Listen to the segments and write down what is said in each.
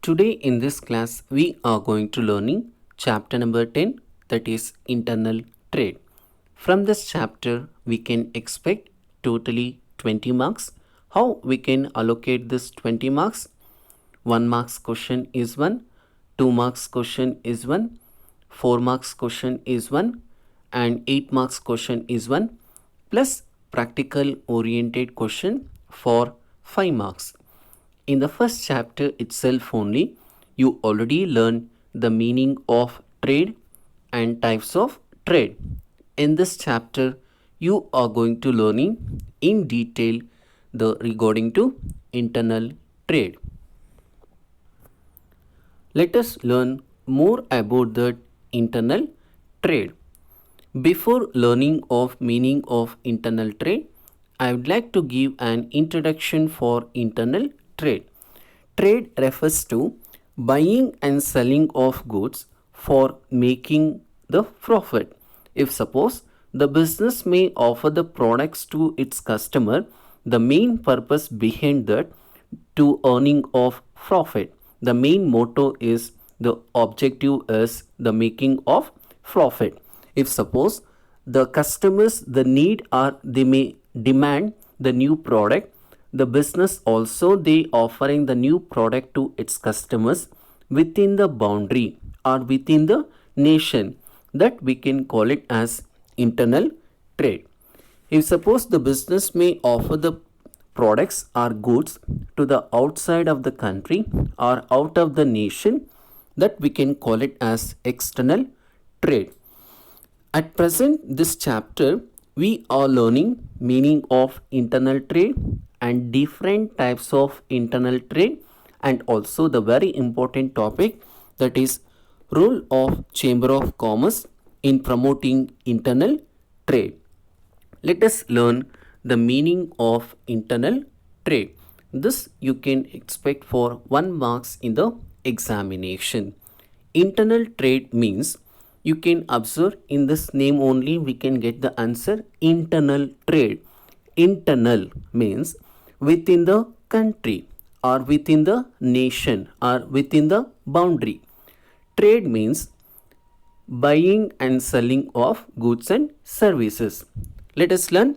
Today in this class we are going to learning chapter number 10, that is internal trade. From this chapter we can expect totally 20 marks. How we can allocate this 20 marks? 1 marks question is 1, 2 marks question is 1, 4 marks question is 1 and 8 marks question is 1 plus practical oriented question for 5 marks. In the first chapter itself only, you already learned the meaning of trade and types of trade. In this chapter, you are going to learning in detail the regarding to internal trade. Let us learn more about the internal trade. Before learning of meaning of internal trade, I would like to give an introduction for internal trade. Trade refers to buying and selling of goods for making the profit. If suppose the business may offer the products to its customer, the main purpose behind that to earning of profit. The main motto is the objective is the making of profit. If suppose the customers the need or they may demand the new product, the business also they offering the new product to its customers within the boundary or within the nation, that we can call it as internal trade. If suppose the business may offer the products or goods to the outside of the country or out of the nation, that we can call it as external trade. At present, this chapter we are learning meaning of internal trade and different types of internal trade, and also the very important topic, that is role of Chamber of Commerce in promoting internal trade. Let us learn the meaning of internal trade. This you can expect for 1 marks in the examination. Internal trade means, you can observe in this name only we can get the answer internal trade. Internal means within the country or within the nation or within the boundary. Trade means buying and selling of goods and services. Let us learn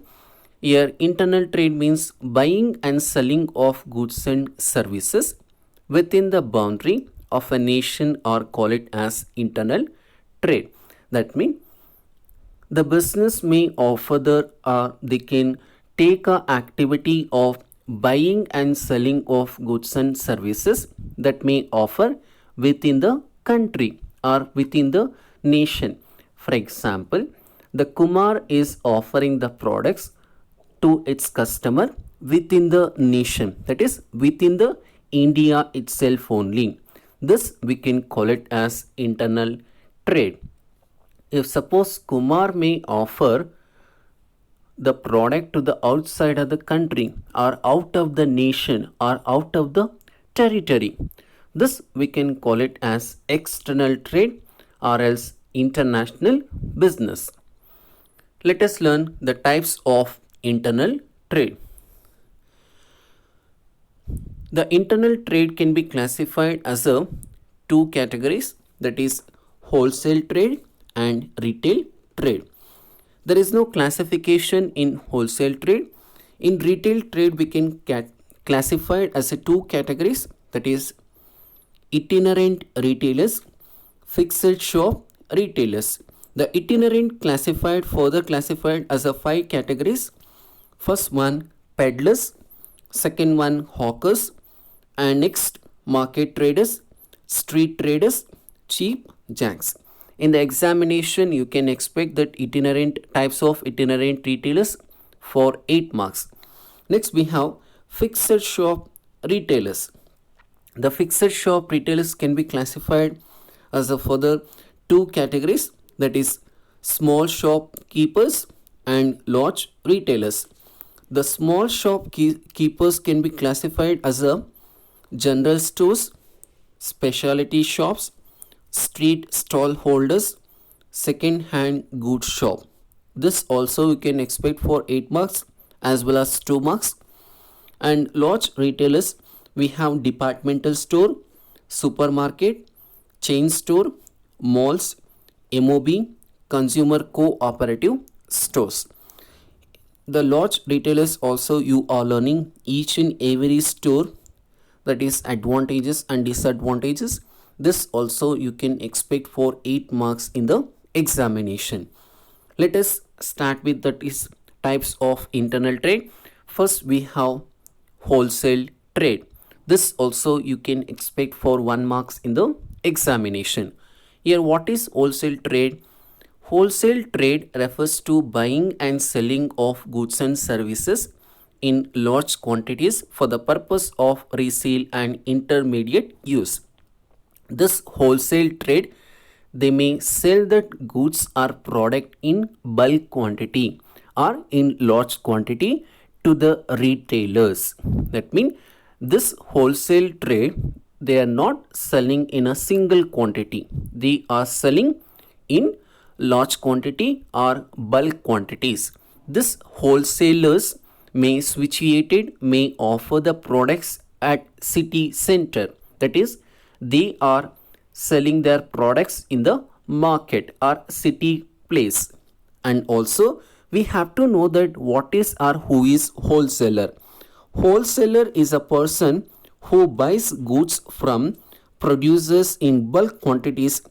here. Internal trade means buying and selling of goods and services within the boundary of a nation, or call it as internal trade. That means the business may offer they can take a activity of buying and selling of goods and services that may offer within the country or within the nation. For example, the Kumar is offering the products to its customer within the nation, that is within the India itself only. This we can call it as internal trade. If suppose Kumar may offer the product to the outside of the country or out of the nation or out of the territory, this we can call it as external trade or else international business. Let us learn the types of internal trade. The internal trade can be classified as a 2 categories, that is wholesale trade and retail trade. There is no classification in wholesale trade. In retail trade we can classify it as a 2 categories, that is itinerant retailers, fixed shop retailers. The itinerant further classified as a 5 categories. First one peddlers, second one hawkers, and next market traders, street traders, cheap jacks. In the examination you can expect that types of itinerant retailers for 8 marks. Next we have fixed shop retailers. The fixed shop retailers can be classified as a further 2 categories, that is small shop keepers and large retailers. The small shop keepers can be classified as a general stores, specialty shops, street stall holders, second hand goods shop. This also you can expect for 8 marks as well as 2 marks. And large retailers we have departmental store, supermarket, chain store, malls, MOB, consumer cooperative stores. The large retailers also you are learning each and every store, that is advantages and disadvantages. This also you can expect for 8 marks in the examination. Let us start with the types of internal trade. First we have wholesale trade. This also you can expect for 1 marks in the examination. Here what is wholesale trade? Wholesale trade refers to buying and selling of goods and services in large quantities for the purpose of resale and intermediate use. This wholesale trade, they may sell that goods or product in bulk quantity or in large quantity to the retailers. That means this wholesale trade, they are not selling in a single quantity. They are selling in large quantity or bulk quantities. This wholesalers may may offer the products at city center. That is, they are selling their products in the market or city place. And also we have to know that what is or who is wholesaler. Wholesaler is a person who buys goods from producers in bulk quantities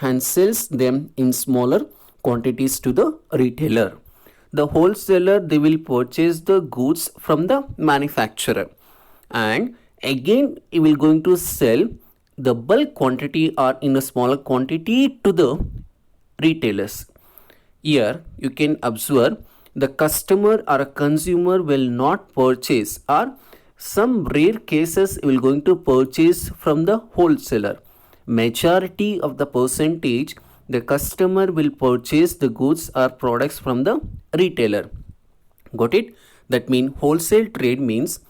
and sells them in smaller quantities to the retailer. The wholesaler, they will purchase the goods from the manufacturer, and again he will going to sell the bulk quantity or in a smaller quantity to the retailers. Here you can observe the customer or a consumer will not purchase, or some rare cases will going to purchase from the wholesaler. Majority of the percentage the customer will purchase the goods or products from the retailer. Got it? That means wholesale trade means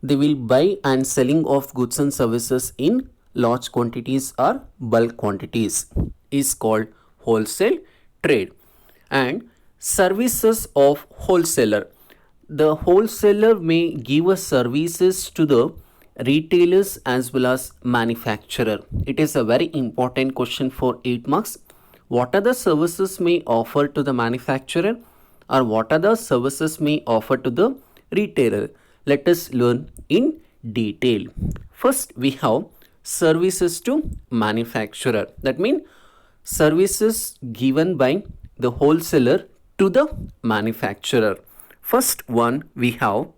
they will buy and selling of goods and services in large quantities or bulk quantities is called wholesale trade. And services of wholesaler. The wholesaler may give us services to the retailers as well as manufacturer. It is a very important question for 8 marks. What are the services may offer to the manufacturer, or what are the services may offer to the retailer? Let us learn in detail. First we have services to manufacturer. That means services given by the wholesaler to the manufacturer. First one we have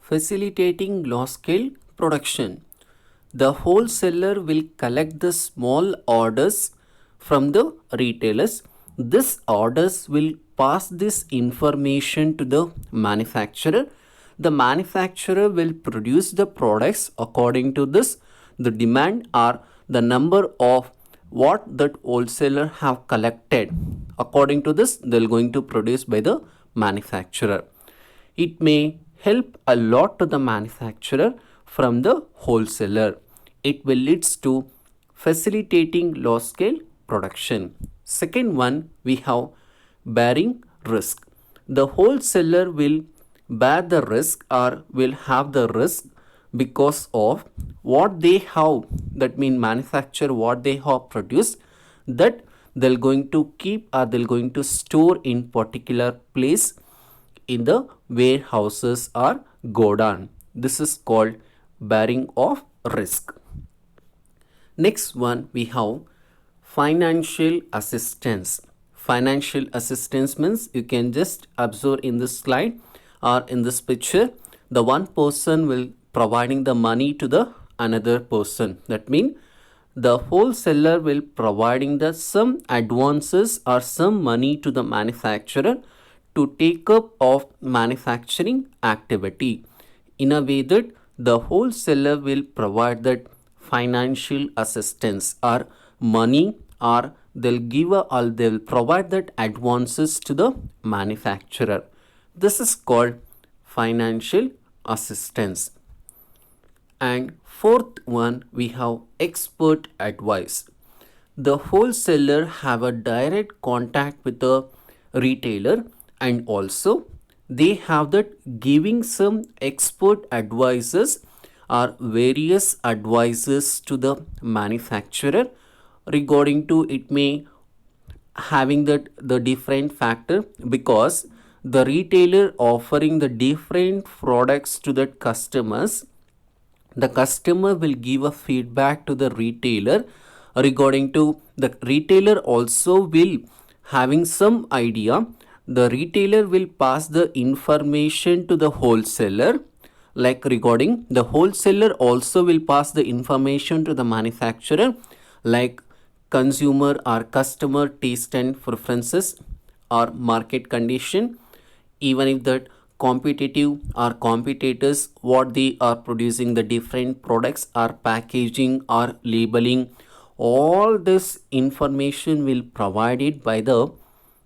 facilitating large scale production. The wholesaler will collect the small orders from the retailers. These orders will pass this information to the manufacturer. The manufacturer will produce the products according to this, the demand or the number of what that wholesaler have collected. According to this, they are going to produce by the manufacturer. It may help a lot to the manufacturer from the wholesaler. It will leads to facilitating large scale production. Second one we have bearing risk. The wholesaler will bear the risk or will have the risk because of what they have, that mean manufacture what they have produced, that they're going to keep or they're going to store in particular place in the warehouses or godown. This is called bearing of risk. Next one we have financial assistance. Financial assistance means you can just observe in this slide or in this picture, the one person will providing the money to the another person. That means the wholesaler will providing the some advances or some money to the manufacturer to take up of manufacturing activity, in a way that the wholesaler will provide that financial assistance or money, or they'll provide that advances to the manufacturer. This is called financial assistance. And fourth one we have expert advice. The wholesaler have a direct contact with the retailer, and also they have that giving some expert advices are various advices to the manufacturer regarding to it may having the different factor, because the retailer offering the different products to the customers, the customer will give a feedback to the retailer regarding to the retailer also will having some idea, the retailer will pass the information to the wholesaler, like regarding the wholesaler also will pass the information to the manufacturer, like consumer or customer taste and preferences or market condition, even if that competitive or competitors what they are producing, the different products or packaging or labeling, all this information will provided by the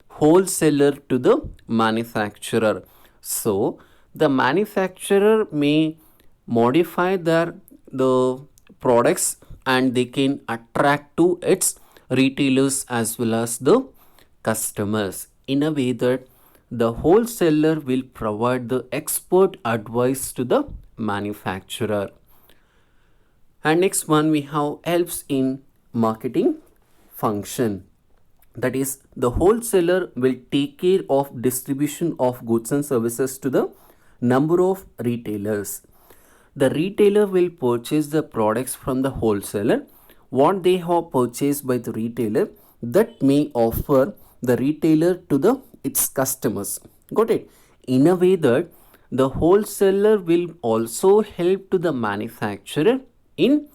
wholesaler to the manufacturer. So the manufacturer may modify the products and they can attract to its retailers as well as the customers in a way that the wholesaler will provide the expert advice to the manufacturer. And next one we have helps in marketing function, that is the wholesaler will take care of distribution of goods and services to the number of retailers. The retailer will purchase the products from the wholesaler what they have purchased by the retailer, that may offer the retailer to the its customers. Got it? In a way that the wholesaler will also help to the manufacturer in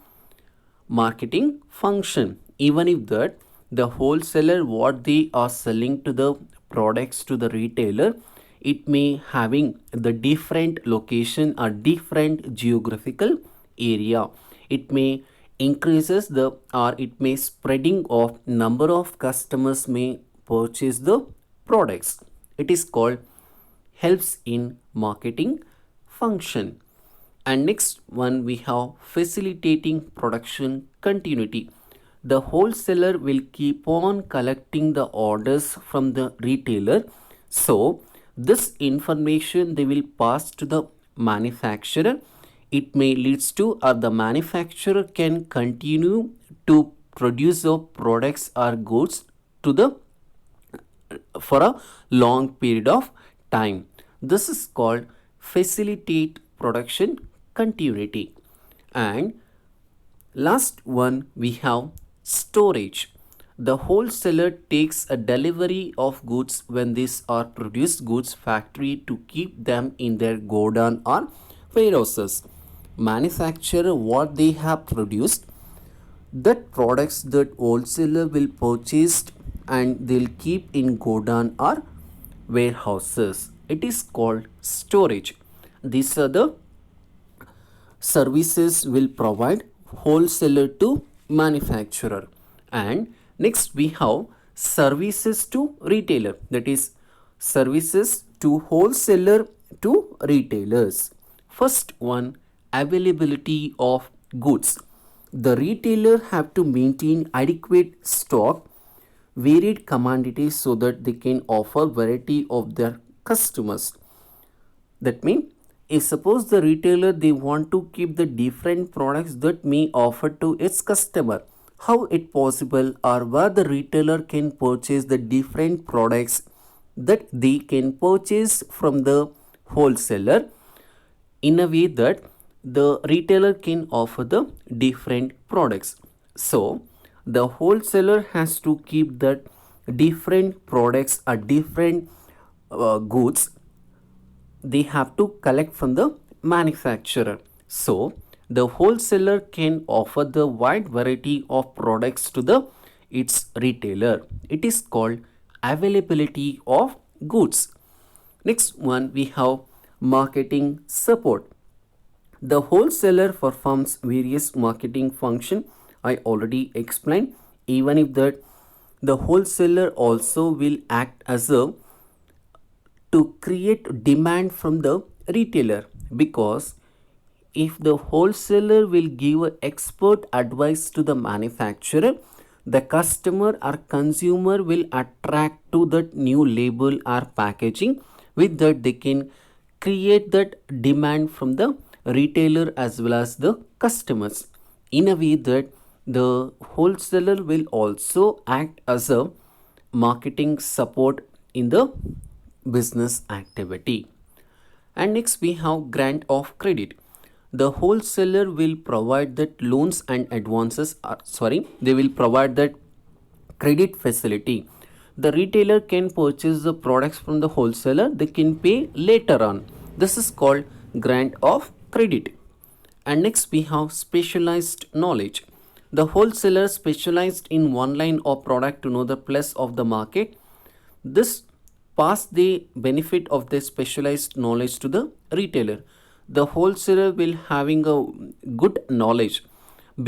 marketing function, even if that the wholesaler what they are selling to the products to the retailer, it may having the different location or different geographical area, it may increases the or it may spreading of number of customers may purchase the products. It is called helps in marketing function. And next one we have facilitating production continuity. The wholesaler will keep on collecting the orders from the retailer, so this information they will pass to the manufacturer. It may leads to or the manufacturer can continue to produce the products or goods to the for a long period of time. This is called facilitate production continuity. And last one we have storage. The wholesaler takes a delivery of goods when these are produced goods factory to keep them in their godown or warehouses. Manufacturer what they have produced, that products that wholesaler will purchase and they'll keep in godown or warehouses. It is called storage. These are the services will provide wholesaler to manufacturer. And next we have services to retailer, that is services to wholesaler to retailers. First one, availability of goods. The retailer have to maintain adequate stock, varied commodities so that they can offer variety of their customers. That means if suppose the retailer they want to keep the different products that may offer to its customer, how it possible or where the retailer can purchase the different products that they can purchase from the wholesaler, in a way that the retailer can offer the different products. So the wholesaler has to keep that different products or different goods they have to collect from the manufacturer, so the wholesaler can offer the wide variety of products to the its retailer. It is called availability of goods. Next one we have marketing support. The wholesaler performs various marketing function. I already explained. Even if that the wholesaler also will act as a to create demand from the retailer, because if the wholesaler will give expert advice to the manufacturer, the customer or consumer will attract to that new label or packaging. With that they can create that demand from the retailer as well as the customers, in a way that the wholesaler will also act as a marketing support in the business activity. And next we have grant of credit. The wholesaler will provide that loans and advances they will provide that credit facility. The retailer can purchase the products from the wholesaler, they can pay later on. This is called grant of credit. And next we have specialized knowledge. The wholesaler specialized in one line or product to know the place of the market. This pass the benefit of their specialized knowledge to the retailer. The wholesaler will having a good knowledge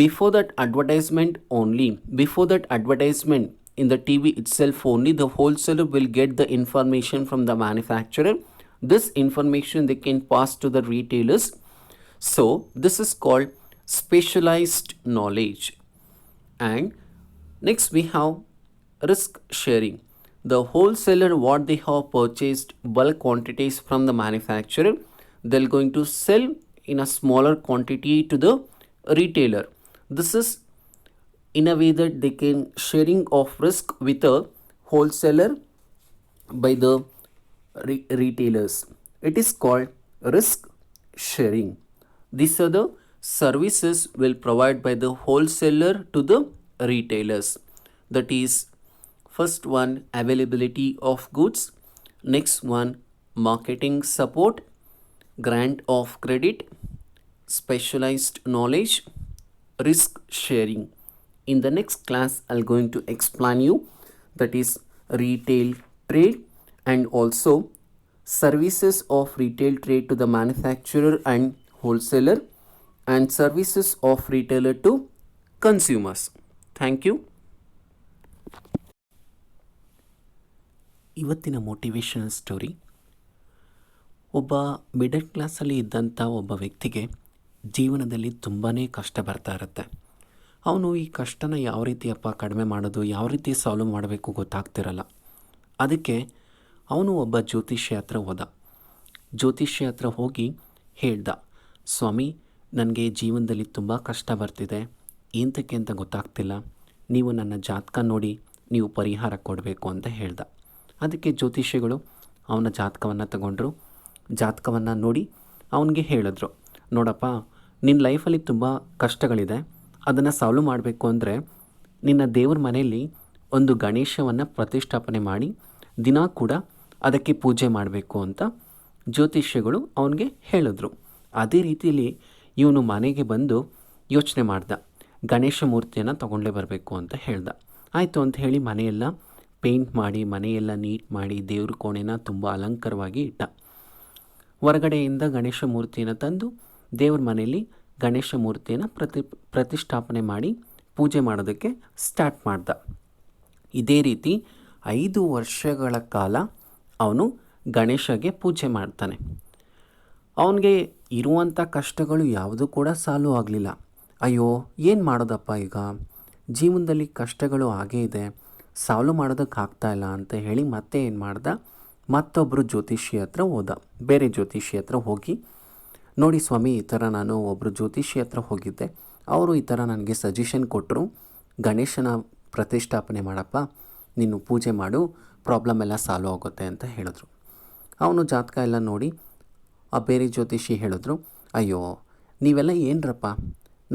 before that advertisement only. Before that advertisement in the TV itself only, the wholesaler will get the information from the manufacturer. This information they can pass to the retailers. So this is called specialized knowledge. And next we have risk sharing. The wholesaler what they have purchased bulk quantities from the manufacturer, they're going to sell in a smaller quantity to the retailer. This is in a way that they can sharing of risk with a wholesaler by the retailers. It is called risk sharing. These are the services will provide by the wholesaler to the retailers. That is, first one, availability of goods. Next one, marketing support, grant of credit, specialized knowledge, risk sharing. In the next class, I'm going to explain you that is retail trade and also services of retail trade to the manufacturer and wholesaler and services of retailer to consumers. Thank you. ಇವತ್ತಿನ motivational story. ಒಬ್ಬ middle ಕ್ಲಾಸಲ್ಲಿ ಇದ್ದಂಥ ಒಬ್ಬ ವ್ಯಕ್ತಿಗೆ ಜೀವನದಲ್ಲಿ ತುಂಬಾ ಕಷ್ಟ ಬರ್ತಾ ಇರುತ್ತೆ. ಅವನು ಈ ಕಷ್ಟನ ಯಾವ ರೀತಿಯಪ್ಪ ಕಡಿಮೆ ಮಾಡೋದು, ಯಾವ ರೀತಿ ಸಾಲ್ವ್ ಮಾಡಬೇಕು ಗೊತ್ತಾಗ್ತಿರಲ್ಲ. ಅದಕ್ಕೆ ಅವನು ಒಬ್ಬ ಜ್ಯೋತಿಷ್ಯ ಹತ್ರ ಹೋದ. ಜ್ಯೋತಿಷ್ಯ ಹತ್ರ ಹೋಗಿ ಹೇಳ್ದ, ಸ್ವಾಮಿ ನನಗೆ ಜೀವನದಲ್ಲಿ ತುಂಬ ಕಷ್ಟ ಬರ್ತಿದೆ, ಏನಕ್ಕೆ ಅಂತ ಗೊತ್ತಾಗ್ತಿಲ್ಲ, ನೀವು ನನ್ನ ಜಾತಕ ನೋಡಿ ನೀವು ಪರಿಹಾರ ಕೊಡಬೇಕು ಅಂತ ಹೇಳ್ದ. ಅದಕ್ಕೆ ಜ್ಯೋತಿಷಿಗಳು ಅವನ ಜಾತಕವನ್ನು ತಗೊಂಡ್ರು. ಜಾತಕವನ್ನು ನೋಡಿ ಅವನಿಗೆ ಹೇಳಿದ್ರು, ನೋಡಪ್ಪ ನಿನ್ನ ಲೈಫಲ್ಲಿ ತುಂಬ ಕಷ್ಟಗಳಿದೆ, ಅದನ್ನು ಸಾಲ್ವ್ ಮಾಡಬೇಕು ಅಂದರೆ ನಿನ್ನ ದೇವ್ರ ಮನೆಯಲ್ಲಿ ಒಂದು ಗಣೇಶವನ್ನು ಪ್ರತಿಷ್ಠಾಪನೆ ಮಾಡಿ ದಿನ ಕೂಡ ಅದಕ್ಕೆ ಪೂಜೆ ಮಾಡಬೇಕು ಅಂತ ಜ್ಯೋತಿಷ್ಯಗಳು ಅವನಿಗೆ ಹೇಳಿದ್ರು. ಅದೇ ರೀತಿಯಲ್ಲಿ ಇವನು ಮನೆಗೆ ಬಂದು ಯೋಚನೆ ಮಾಡ್ದ, ಗಣೇಶ ಮೂರ್ತಿಯನ್ನು ತಗೊಂಡೇ ಬರಬೇಕು ಅಂತ ಹೇಳ್ದ. ಆಯಿತು ಅಂತ ಹೇಳಿ ಮನೆಯೆಲ್ಲ ಪೇಂಟ್ ಮಾಡಿ ಮನೆಯೆಲ್ಲ ನೀಟ್ ಮಾಡಿ ದೇವ್ರ ಕೋಣೆನ ತುಂಬ ಅಲಂಕಾರವಾಗಿ ಇಟ್ಟ. ಹೊರಗಡೆಯಿಂದ ಗಣೇಶ ಮೂರ್ತಿಯನ್ನು ತಂದು ದೇವ್ರ ಮನೆಯಲ್ಲಿ ಗಣೇಶ ಮೂರ್ತಿಯನ್ನು ಪ್ರತಿಷ್ಠಾಪನೆ ಮಾಡಿ ಪೂಜೆ ಮಾಡೋದಕ್ಕೆ ಸ್ಟಾರ್ಟ್ ಮಾಡ್ದ. ಇದೇ ರೀತಿ 5 ವರ್ಷಗಳ ಕಾಲ ಅವನು ಗಣೇಶಗೆ ಪೂಜೆ ಮಾಡ್ತಾನೆ. ಅವನಿಗೆ ಇರುವಂಥ ಕಷ್ಟಗಳು ಯಾವುದೂ ಕೂಡ ಸಾಲ್ವ್ ಆಗಲಿಲ್ಲ. ಅಯ್ಯೋ ಏನು ಮಾಡೋದಪ್ಪ, ಈಗ ಜೀವನದಲ್ಲಿ ಕಷ್ಟಗಳು ಹಾಗೇ ಇದೆ, ಸಾಲ್ವ್ ಮಾಡೋದಕ್ಕೆ ಆಗ್ತಾಯಿಲ್ಲ ಅಂತ ಹೇಳಿ ಮತ್ತೆ ಏನು ಮಾಡ್ದ, ಮತ್ತೊಬ್ಬರು ಜ್ಯೋತಿಷಿ ಹತ್ರ ಹೋದ. ಬೇರೆ ಜ್ಯೋತಿಷಿ ಹತ್ರ ಹೋಗಿ, ನೋಡಿ ಸ್ವಾಮಿ ಈ ಥರ ನಾನು ಒಬ್ಬರು ಜ್ಯೋತಿಷಿ ಹತ್ರ ಹೋಗಿದ್ದೆ, ಅವರು ಈ ಥರ ನನಗೆ ಸಜೆಷನ್ ಕೊಟ್ಟರು, ಗಣೇಶನ ಪ್ರತಿಷ್ಠಾಪನೆ ಮಾಡಪ್ಪ, ನೀನು ಪೂಜೆ ಮಾಡು, ಪ್ರಾಬ್ಲಮ್ ಎಲ್ಲ ಸಾಲ್ವ್ ಆಗುತ್ತೆ ಅಂತ ಹೇಳಿದ್ರು. ಅವನು ಜಾತಕ ಎಲ್ಲ ನೋಡಿ ಆ ಬೇರೆ ಜ್ಯೋತಿಷಿ ಹೇಳಿದ್ರು, ಅಯ್ಯೋ ನೀವೆಲ್ಲ ಏನರಪ್ಪ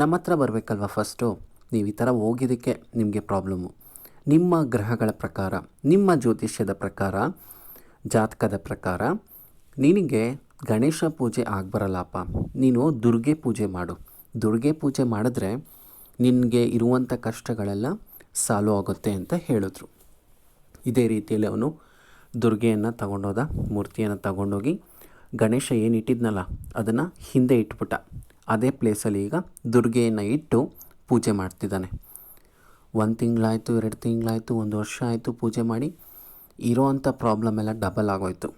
ನಮ್ಮ ಹತ್ರ ಬರಬೇಕಲ್ವ ಫಸ್ಟು, ನೀವು ಈ ಥರ ಹೋಗಿದ್ದಕ್ಕೆ ನಿಮಗೆ ಪ್ರಾಬ್ಲಮ್ಮು. ನಿಮ್ಮ ಗ್ರಹಗಳ ಪ್ರಕಾರ, ನಿಮ್ಮ ಜ್ಯೋತಿಷ್ಯದ ಪ್ರಕಾರ, ಜಾತಕದ ಪ್ರಕಾರ ನಿನಗೆ ಗಣೇಶ ಪೂಜೆ ಆಗಬರಲ್ಲಪ್ಪ, ನೀನು ದುರ್ಗೆ ಪೂಜೆ ಮಾಡು. ದುರ್ಗೆ ಪೂಜೆ ಮಾಡಿದ್ರೆ ನಿನಗೆ ಇರುವಂಥ ಕಷ್ಟಗಳೆಲ್ಲ ಸಾಲ್ವ್ ಆಗುತ್ತೆ ಅಂತ ಹೇಳಿದ್ರು. ಇದೇ ರೀತಿಯಲ್ಲಿ ಅವನು ದುರ್ಗೆಯನ್ನು ತಗೊಂಡೋದ, ಮೂರ್ತಿಯನ್ನು ತಗೊಂಡೋಗಿ ಗಣೇಶ ಏನು ಇಟ್ಟಿದ್ನಲ್ಲ ಅದನ್ನು ಹಿಂದೆ ಇಟ್ಬಿಟ್ಟ. ಅದೇ ಪ್ಲೇಸಲ್ಲಿ ಈಗ ದುರ್ಗೆಯನ್ನು ಇಟ್ಟು ಪೂಜೆ ಮಾಡ್ತಿದ್ದಾನೆ. 1 ತಿಂಗಳಾಯಿತು, 2 ತಿಂಗಳಾಯಿತು, 1 ವರ್ಷ ಆಯಿತು ಪೂಜೆ ಮಾಡಿ. ಇರೋವಂಥ ಪ್ರಾಬ್ಲಮ್ ಎಲ್ಲ ಡಬಲ್ ಆಗೋಯ್ತು.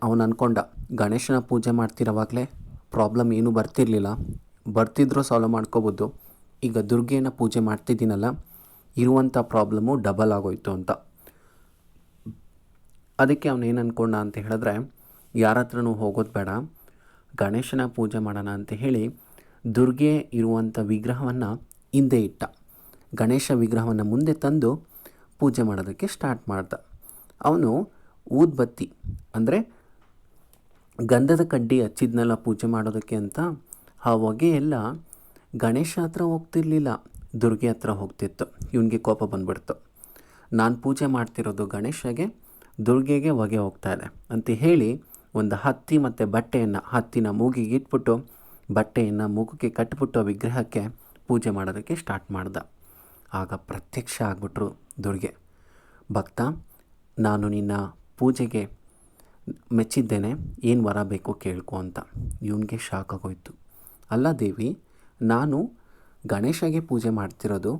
ಅವನು ಅಂದ್ಕೊಂಡ ಗಣೇಶನ ಪೂಜೆ ಮಾಡ್ತಿರೋವಾಗಲೇ ಪ್ರಾಬ್ಲಮ್ ಏನೂ ಬರ್ತಿರಲಿಲ್ಲ, ಬರ್ತಿದ್ರೂ ಸಾಲ್ವ್ ಮಾಡ್ಕೋಬೋದು, ಈಗ ದುರ್ಗೆಯನ್ನು ಪೂಜೆ ಮಾಡ್ತಿದ್ದೀನಲ್ಲ ಇರುವಂಥ ಪ್ರಾಬ್ಲಮ್ಮು ಡಬಲ್ ಆಗೋಯ್ತು ಅಂತ. ಅದಕ್ಕೆ ಅವನೇನು ಅಂದ್ಕೊಂಡ ಅಂತ ಹೇಳಿದ್ರೆ, ಯಾರ ಹತ್ರನೂ ಹೋಗೋದು ಬೇಡ, ಗಣೇಶನ ಪೂಜೆ ಮಾಡೋಣ ಅಂತ ಹೇಳಿ ದುರ್ಗೆ ಇರುವಂಥ ವಿಗ್ರಹವನ್ನು ಹಿಂದೆ ಇಟ್ಟ. ಗಣೇಶ ವಿಗ್ರಹವನ್ನು ಮುಂದೆ ತಂದು ಪೂಜೆ ಮಾಡೋದಕ್ಕೆ ಸ್ಟಾರ್ಟ್ ಮಾಡ್ದ. ಅವನು ಊದ್ಬತ್ತಿ ಅಂದರೆ ಗಂಧದ ಕಡ್ಡಿ ಹಚ್ಚಿದ್ನೆಲ್ಲ ಪೂಜೆ ಮಾಡೋದಕ್ಕೆ ಅಂತ, ಆ ಹೊಗೆ ಎಲ್ಲ ಗಣೇಶ ಹತ್ರ ಹೋಗ್ತಿರ್ಲಿಲ್ಲ, ದುರ್ಗೆ ಹತ್ರ ಹೋಗ್ತಿತ್ತು. ಇವನಿಗೆ ಕೋಪ ಬಂದ್ಬಿಡ್ತು. ನಾನು ಪೂಜೆ ಮಾಡ್ತಿರೋದು ಗಣೇಶಗೆ, ದುರ್ಗೆಗೆ ಹೊಗೆ ಹೋಗ್ತಾ ಇದೆ ಅಂತ ಹೇಳಿ ಒಂದು ಹತ್ತಿ ಮತ್ತು ಬಟ್ಟೆಯನ್ನು ಹತ್ತಿನ ಮೂಗಿಗೆ ಇಟ್ಬಿಟ್ಟು ಬಟ್ಟೆಯನ್ನು ಮೂಗಿಗೆ ಕಟ್ಟಿಬಿಟ್ಟು ಆ ವಿಗ್ರಹಕ್ಕೆ ಪೂಜೆ ಮಾಡೋದಕ್ಕೆ ಸ್ಟಾರ್ಟ್ ಮಾಡ್ದ. ಆಗ ಪ್ರತ್ಯಕ್ಷ ಆಗಿಬಿಟ್ರು ದುರ್ಗೆ. ಭಕ್ತ, ನಾನು ನಿನ್ನ ಪೂಜೆಗೆ ಮೆಚ್ಚಿದ್ದೇನೆ, ಏನು ವರ ಬೇಕು ಕೇಳ್ಕೊ ಅಂತ. ಇವನಿಗೆ ಶಾಕ್ ಆಗೋಯ್ತು. ಅಲ್ಲ ದೇವಿ, ನಾನು ಗಣೇಶಗೆ ಪೂಜೆ ಮಾಡ್ತಿರೋದು,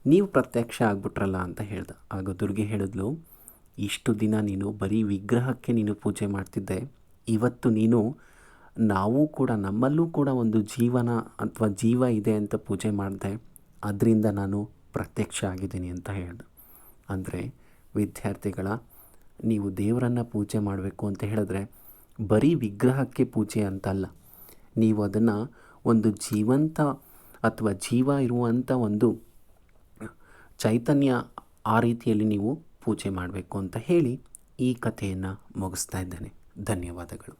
ನೀವು ಪ್ರತ್ಯಕ್ಷ ಆಗ್ಬಿಟ್ರಲ್ಲ ಅಂತ ಹೇಳ್ದ. ಆಗ ದುರ್ಗೆ ಹೇಳಿದ್ಲು, ಇಷ್ಟು ದಿನ ನೀನು ಬರೀ ವಿಗ್ರಹಕ್ಕೆ ನೀನು ಪೂಜೆ ಮಾಡ್ತಿದ್ದೆ, ಇವತ್ತು ನೀನು ನಮ್ಮಲ್ಲೂ ಕೂಡ ಒಂದು ಜೀವನ ಅಥವಾ ಜೀವ ಇದೆ ಅಂತ ಪೂಜೆ ಮಾಡಿದೆ, ಅದರಿಂದ ನಾನು ಪ್ರತ್ಯಕ್ಷ ಆಗಿದ್ದೀನಿ ಅಂತ ಹೇಳ್ದೆ. ಅಂದರೆ ವಿದ್ಯಾರ್ಥಿಗಳ, ನೀವು ದೇವರನ್ನು ಪೂಜೆ ಮಾಡಬೇಕು ಅಂತ ಹೇಳಿದ್ರೆ ಬರೀ ವಿಗ್ರಹಕ್ಕೆ ಪೂಜೆ ಅಂತಲ್ಲ, ನೀವು ಅದನ್ನು ಒಂದು ಜೀವಂತ ಅಥವಾ ಜೀವ ಇರುವಂಥ ಒಂದು ಚೈತನ್ಯ, ಆ ರೀತಿಯಲ್ಲಿ ನೀವು ಪೂಜೆ ಮಾಡಬೇಕು ಅಂತ ಹೇಳಿ ಈ ಕಥೆಯನ್ನು ಮುಗಿಸ್ತಾ ಇದ್ದೇನೆ. ಧನ್ಯವಾದಗಳು.